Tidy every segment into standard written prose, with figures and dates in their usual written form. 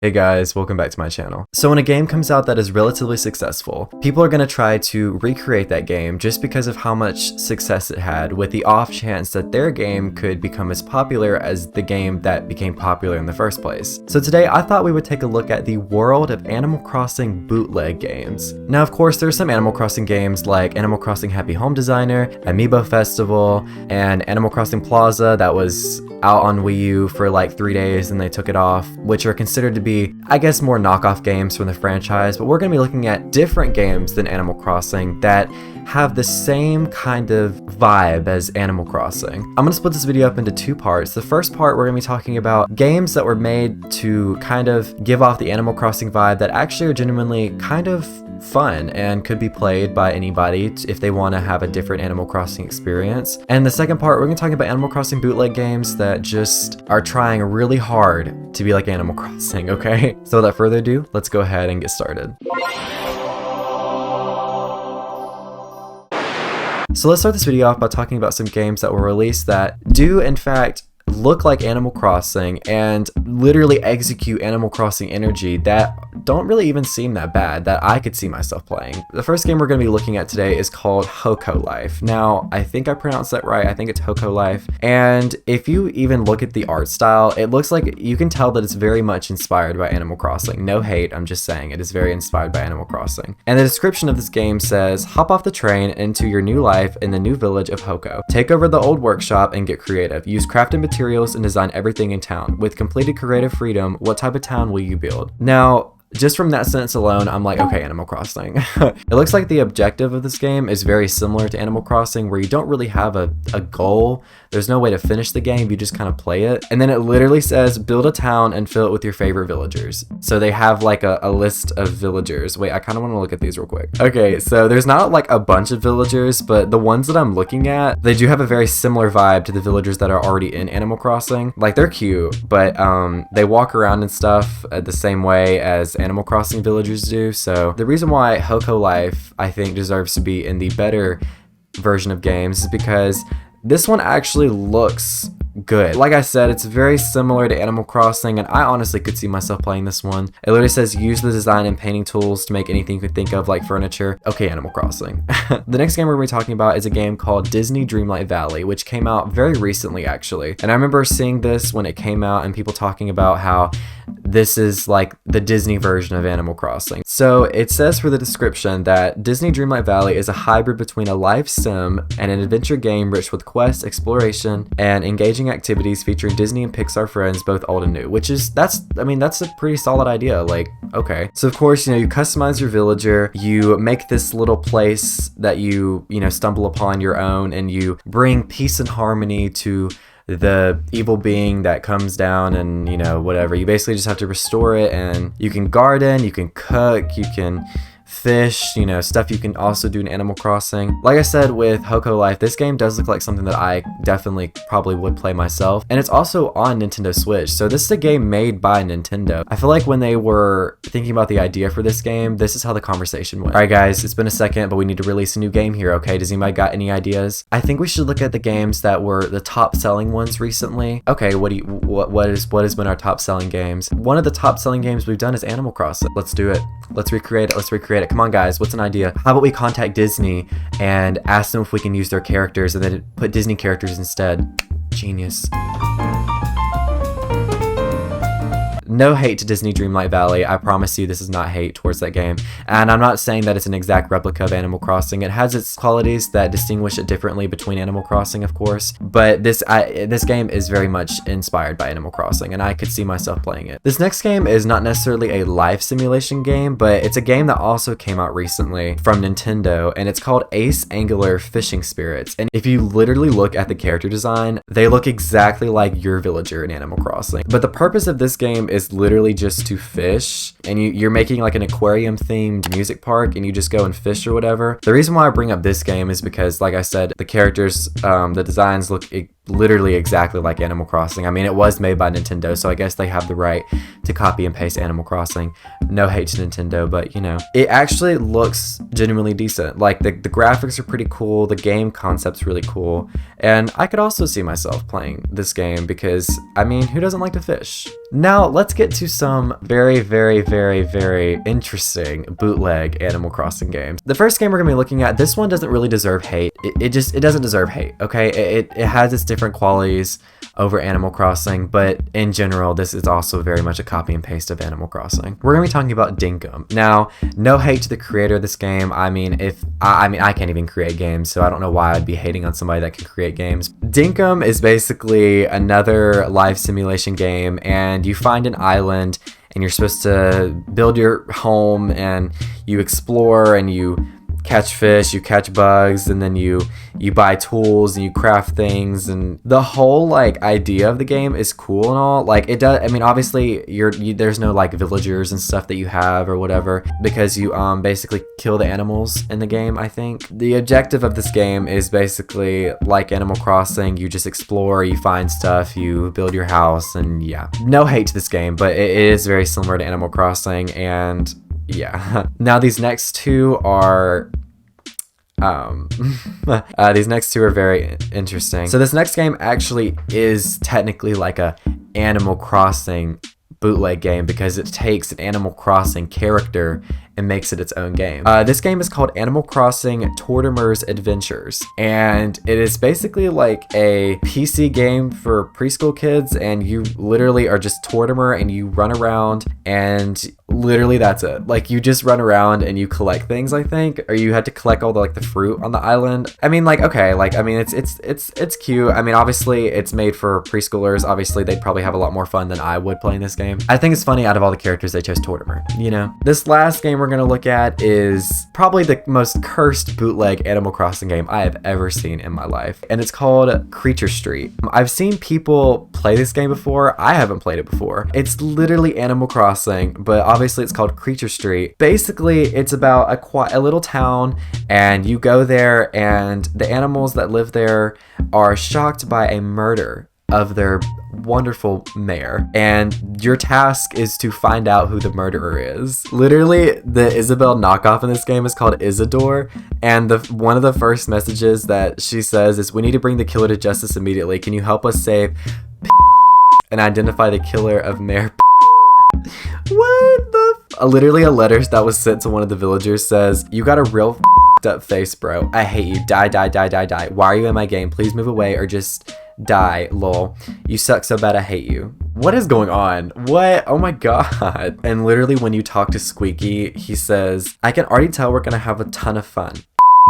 Hey guys, welcome back to my channel. So when a game comes out that is relatively successful, people are going to try to recreate that game just because of how much success it had, with the off chance that their game could become as popular as the game that became popular in the first place. So today I thought we would take a look at the world of Animal Crossing bootleg games. Now of course there's some Animal Crossing games like Animal Crossing Happy Home Designer, Amiibo Festival, and Animal Crossing Plaza that was out on Wii U for like 3 days and they took it off, which are considered to be, I guess, more knockoff games from the franchise. But we're going to be looking at different games than Animal Crossing that have the same kind of vibe as Animal Crossing. I'm going to split this video up into two parts. The first part, we're going to be talking about games that were made to kind of give off the Animal Crossing vibe that actually are genuinely kind of fun and could be played by anybody if they want to have a different Animal Crossing experience. And the second part, we're going to talk about Animal Crossing bootleg games that just are trying really hard to be like Animal Crossing, okay? So without further ado, let's go ahead and get started. So let's start this video off by talking about some games that were released that do in fact look like Animal Crossing and literally execute Animal Crossing energy that don't really even seem that bad, that I could see myself playing. The first game we're going to be looking at today is called Hokko Life. Now, I think I pronounced that right. I think it's Hokko Life. And if you even look at the art style, it looks like you can tell that it's very much inspired by Animal Crossing. No hate, I'm just saying it is very inspired by Animal Crossing. And the description of this game says, hop off the train into your new life in the new village of Hokko. Take over the old workshop and get creative. Use crafted materials and design everything in town. With completed creative freedom, what type of town will you build? Now, just from that sentence alone, I'm like, okay, Animal Crossing. It looks like the objective of this game is very similar to Animal Crossing, where you don't really have a goal. There's no way to finish the game, you just kind of play it. And then it literally says, build a town and fill it with your favorite villagers. So they have like a list of villagers. Wait, I kind of want to look at these real quick. Okay, so there's not like a bunch of villagers, but the ones that I'm looking at, they do have a very similar vibe to the villagers that are already in Animal Crossing. Like, they're cute, but they walk around and stuff the same way as Animal Crossing villagers do. So the reason why Hokko Life, I think, deserves to be in the better version of games is because this one actually looks good. Like I said, it's very similar to Animal Crossing, and I honestly could see myself playing this one. It literally says use the design and painting tools to make anything you could think of like furniture. Okay, Animal Crossing. The next game we're going to be talking about is a game called Disney Dreamlight Valley, which came out very recently actually. And I remember seeing this when it came out and people talking about how this is like the Disney version of Animal Crossing. So it says for the description that Disney Dreamlight Valley is a hybrid between a life sim and an adventure game rich with quests, exploration, and engaging activities featuring Disney and Pixar friends, both old and new, which is, that's a pretty solid idea. Like, okay. So of course, you customize your villager, you make this little place that you stumble upon your own, and you bring peace and harmony to the evil being that comes down, and whatever. You basically just have to restore it, and you can garden, you can cook, you can fish, stuff you can also do in Animal Crossing. Like I said with Hokko Life, this game does look like something that I definitely probably would play myself, and it's also on Nintendo Switch, so this is a game made by Nintendo. I feel like when they were thinking about the idea for this game, this is how the conversation went. Alright guys, it's been a second, but we need to release a new game here, okay? Does anybody got any ideas? I think we should look at the games that were the top selling ones recently. Okay, what has been our top selling games? One of the top selling games we've done is Animal Crossing. Let's do it. Let's recreate it. Come on guys, what's an idea? How about we contact Disney and ask them if we can use their characters and then put Disney characters instead? Genius. No hate to Disney Dreamlight Valley. I promise you this is not hate towards that game. And I'm not saying that it's an exact replica of Animal Crossing. It has its qualities that distinguish it differently between Animal Crossing, of course. But this game is very much inspired by Animal Crossing, and I could see myself playing it. This next game is not necessarily a life simulation game, but it's a game that also came out recently from Nintendo, and it's called Ace Angler Fishing Spirits. And if you literally look at the character design, they look exactly like your villager in Animal Crossing. But the purpose of this game is literally just to fish, and you're making like an aquarium themed music park, and you just go and fish or whatever. The reason why I bring up this game is because, like I said, the characters, the designs look literally exactly like Animal Crossing. I mean, it was made by Nintendo, so I guess they have the right to copy and paste Animal Crossing. No hate to Nintendo, but you know, it actually looks genuinely decent. Like the graphics are pretty cool, the game concept's really cool, and I could also see myself playing this game because, I mean, who doesn't like to fish? Now, let's get to some very, very, very, very interesting bootleg Animal Crossing games. The first game we're gonna be looking at, this one doesn't really deserve hate. It doesn't deserve hate, okay? It has its different qualities over Animal Crossing, but in general, this is also very much a copy and paste of Animal Crossing. We're gonna be talking about Dinkum. Now, no hate to the creator of this game. I mean, I can't even create games, so I don't know why I'd be hating on somebody that can create games. Dinkum is basically another life simulation game, and you find an island and you're supposed to build your home and you explore and you catch fish, you catch bugs, and then you buy tools and you craft things, and the whole like idea of the game is cool and all. Like it does, I mean, obviously there's no like villagers and stuff that you have or whatever because you basically kill the animals in the game. I think the objective of this game is basically like Animal Crossing. You just explore, you find stuff, you build your house, and yeah, no hate to this game, but it is very similar to Animal Crossing. And yeah. Now these next two are very interesting. So this next game actually is technically like a Animal Crossing bootleg game because it takes an Animal Crossing character and makes it its own game. This game is called Animal Crossing Tortimer's Adventures, and it is basically like a PC game for preschool kids, and you literally are just Tortimer and you run around, and literally that's it. Like you just run around and you collect things, I think, or you had to collect all the like the fruit on the island. I mean, like, okay, like, I mean, it's cute. I mean, obviously it's made for preschoolers. Obviously they'd probably have a lot more fun than I would playing this game. I think it's funny out of all the characters they chose Tortimer, you know? This last game we're gonna look at is probably the most cursed bootleg Animal Crossing game I have ever seen in my life, and it's called Creature Street. I've seen people play this game before. I haven't played it before. It's literally Animal Crossing, but obviously it's called Creature Street. Basically, it's about a little town, and you go there, and the animals that live there are shocked by a murder of their wonderful mayor, and your task is to find out who the murderer is. Literally, the Isabelle knockoff in this game is called Isidore, and one of the first messages that she says is, "We need to bring the killer to justice immediately. Can you help us save and identify the killer of Mayor?" What the literally a letter that was sent to one of the villagers says, "You got a real up face, bro. I hate you. Die, die, die, die, die. Why are you in my game? Please move away or just die, lol. You suck so bad I hate you." What is going on? What? Oh my god. And literally when you talk to Squeaky, he says, "I can already tell we're gonna have a ton of fun.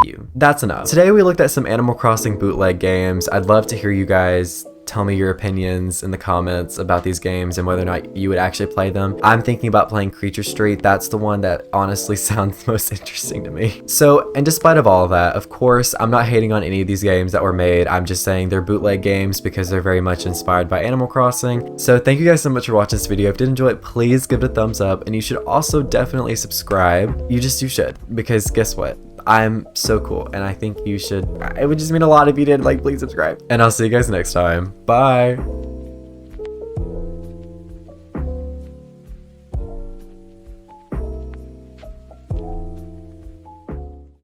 You." That's enough. Today we looked at some Animal Crossing bootleg games. I'd love to hear you guys tell me your opinions in the comments about these games and whether or not you would actually play them. I'm thinking about playing Creature Street. That's the one that honestly sounds most interesting to me. So, and despite of all of that, of course, I'm not hating on any of these games that were made. I'm just saying they're bootleg games because they're very much inspired by Animal Crossing. So thank you guys so much for watching this video. If you did enjoy it, please give it a thumbs up, and you should also definitely subscribe. You should, because guess what? I'm so cool, and I think you should. It would just mean a lot if you did. Like, please subscribe. And I'll see you guys next time. Bye.